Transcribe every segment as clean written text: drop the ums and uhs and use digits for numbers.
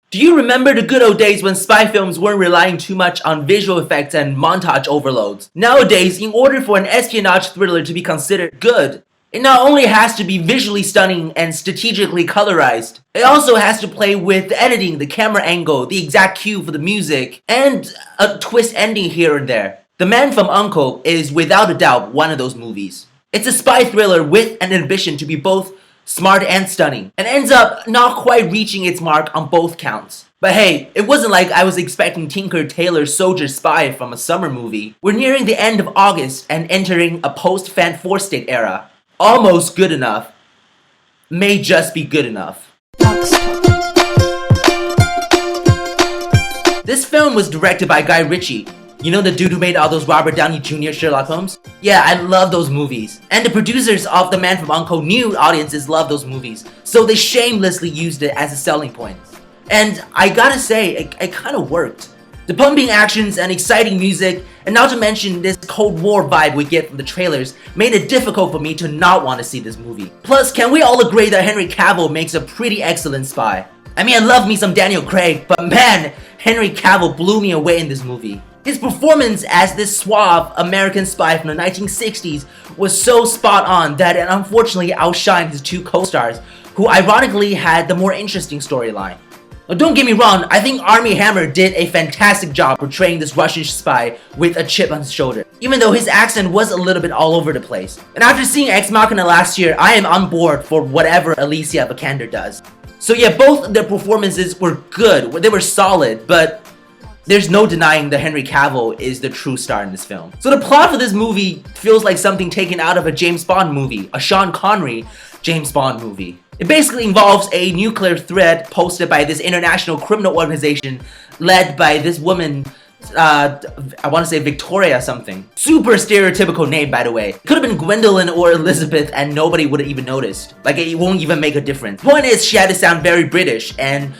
Do you remember the good old days when spy films weren't relying too much on visual effects and montage overloads? Nowadays, in order for an espionage thriller to be considered good, it not only has to be visually stunning and strategically colorized, it also has to play with the editing, the camera angle, the exact cue for the music, and a twist ending here and there. The Man from U.N.C.L.E. is without a doubt one of those movies. It's a spy thriller with an ambition to be both smart and stunning, and ends up not quite reaching its mark on both counts. But hey, it wasn't like I was expecting Tinker Tailor Soldier Spy from a summer movie. We're nearing the end of August and entering a post-Fan 4-stick era. Almost good enough may just be good enough. This film was directed by Guy Ritchie. You know the dude who made all those Robert Downey Jr. Sherlock Holmes? Yeah, I love those movies. And the producers of The Man from U.N.C.L.E. knew audiences love those movies, so they shamelessly used it as a selling point. And I gotta say, it kind of worked. The pumping actions and exciting music, and not to mention this Cold War vibe we get from the trailers, made it difficult for me to not want to see this movie. Plus, can we all agree that Henry Cavill makes a pretty excellent spy? I mean, I love me some Daniel Craig, but man, Henry Cavill blew me away in this movie. His performance as this suave American spy from the 1960s was so spot on that it unfortunately outshined his two co-stars, who ironically had the more interesting storyline. Now, don't get me wrong, I think Armie Hammer did a fantastic job portraying this Russian spy with a chip on his shoulder, even though his accent was a little bit all over the place. And after seeing Ex-Machina last year, I am on board for whatever Alicia Vikander does. So yeah, both their performances were good, they were solid, but there's no denying that Henry Cavill is the true star in this film. So the plot for this movie feels like something taken out of a James Bond movie, a Sean Connery James Bond movie. It basically involves a nuclear threat posted by this international criminal organization led by this woman, I want to say Victoria something. Super stereotypical name, by the way. It could have been Gwendolyn or Elizabeth and nobody would have even noticed. Like, it won't even make a difference. Point is, she had to sound very British, and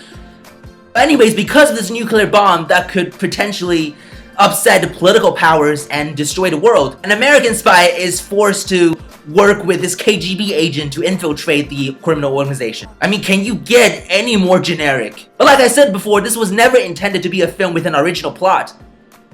anyways, because of this nuclear bomb that could potentially upset the political powers and destroy the world, an American spy is forced to work with this KGB agent to infiltrate the criminal organization. I mean, can you get any more generic? But like I said before, this was never intended to be a film with an original plot.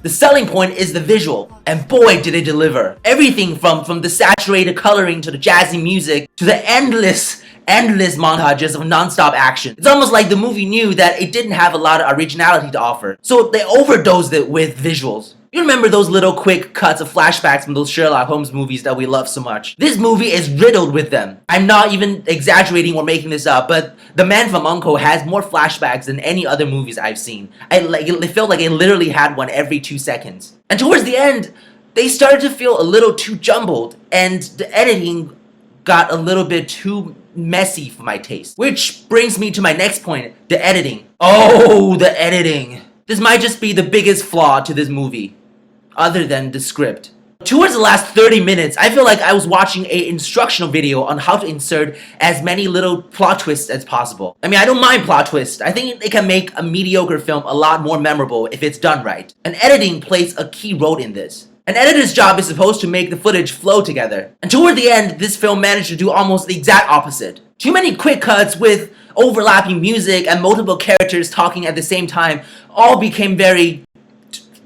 The selling point is the visual, and boy did it deliver. Everything from the saturated coloring to the jazzy music to the endless montages of non-stop action. It's almost like the movie knew that it didn't have a lot of originality to offer, so they overdosed it with visuals. You remember those little quick cuts of flashbacks from those Sherlock Holmes movies that we love so much? This movie is riddled with them. I'm not even exaggerating or making this up, but The Man from U.N.C.L.E. has more flashbacks than any other movies I've seen. It felt like it literally had one every 2 seconds. And towards the end, they started to feel a little too jumbled, and the editing got a little bit too messy for my taste. Which brings me to my next point, the editing. Oh, the editing. This might just be the biggest flaw to this movie, other than the script. Towards the last 30 minutes, I feel like I was watching an instructional video on how to insert as many little plot twists as possible. I mean, I don't mind plot twists. I think it can make a mediocre film a lot more memorable if it's done right. And editing plays a key role in this. An editor's job is supposed to make the footage flow together. And toward the end, this film managed to do almost the exact opposite. Too many quick cuts with overlapping music and multiple characters talking at the same time all became very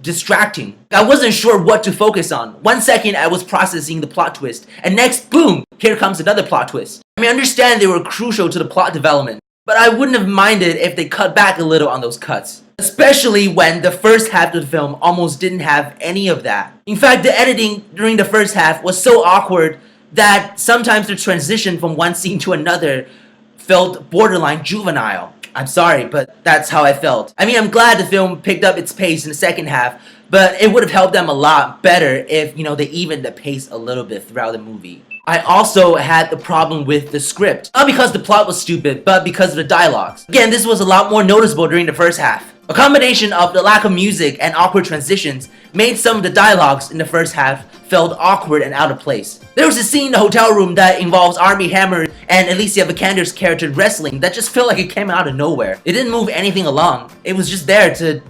distracting. I wasn't sure what to focus on. 1 second I was processing the plot twist, and next, boom, here comes another plot twist. I mean, I understand they were crucial to the plot development, but I wouldn't have minded if they cut back a little on those cuts. Especially when the first half of the film almost didn't have any of that. In fact, the editing during the first half was so awkward that sometimes the transition from one scene to another felt borderline juvenile. I'm sorry, but that's how I felt. I mean, I'm glad the film picked up its pace in the second half, but it would have helped them a lot better if, they evened the pace a little bit throughout the movie. I also had the problem with the script. Not because the plot was stupid, but because of the dialogues. Again, this was a lot more noticeable during the first half. A combination of the lack of music and awkward transitions made some of the dialogues in the first half felt awkward and out of place. There was a scene in the hotel room that involves Armie Hammer and Alicia Vikander's character wrestling that just felt like it came out of nowhere. It didn't move anything along. It was just there to...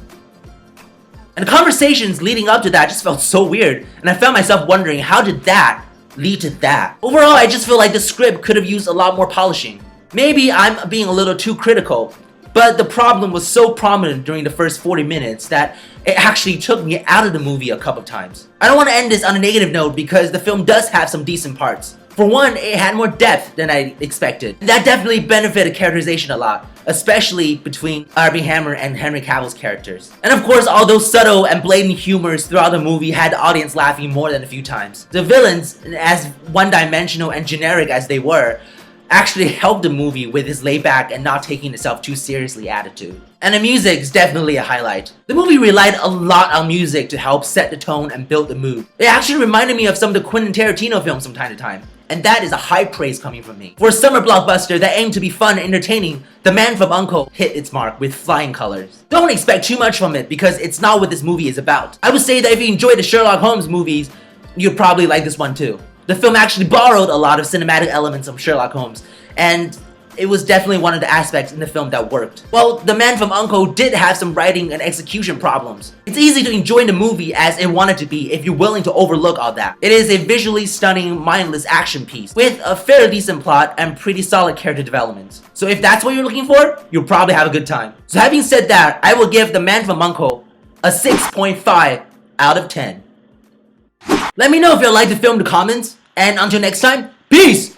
And the conversations leading up to that just felt so weird, and I found myself wondering, how did that lead to that? Overall, I just feel like the script could have used a lot more polishing. Maybe I'm being a little too critical, But the problem was so prominent during the first 40 minutes that it actually took me out of the movie a couple of times. I don't want to end this on a negative note because the film does have some decent parts. For one, it had more depth than I expected. That definitely benefited characterization a lot, especially between Armie Hammer and Henry Cavill's characters. And of course, all those subtle and blatant humors throughout the movie had the audience laughing more than a few times. The villains, as one-dimensional and generic as they were, actually helped the movie with his laid-back and not taking itself too seriously attitude. And the music is definitely a highlight. The movie relied a lot on music to help set the tone and build the mood. It actually reminded me of some of the Quentin Tarantino films from time to time. And that is a high praise coming from me. For a summer blockbuster that aimed to be fun and entertaining, The Man from U.N.C.L.E. hit its mark with flying colors. Don't expect too much from it because it's not what this movie is about. I would say that if you enjoy the Sherlock Holmes movies, you'd probably like this one too. The film actually borrowed a lot of cinematic elements from Sherlock Holmes, and it was definitely one of the aspects in the film that worked. Well, The Man from U.N.C.L.E. did have some writing and execution problems. It's easy to enjoy the movie as it wanted to be if you're willing to overlook all that. It is a visually stunning, mindless action piece with a fairly decent plot and pretty solid character development. So if that's what you're looking for, you'll probably have a good time. So having said that, I will give The Man from U.N.C.L.E. a 6.5 out of 10. Let me know if you like the film in the comments, and until next time, peace!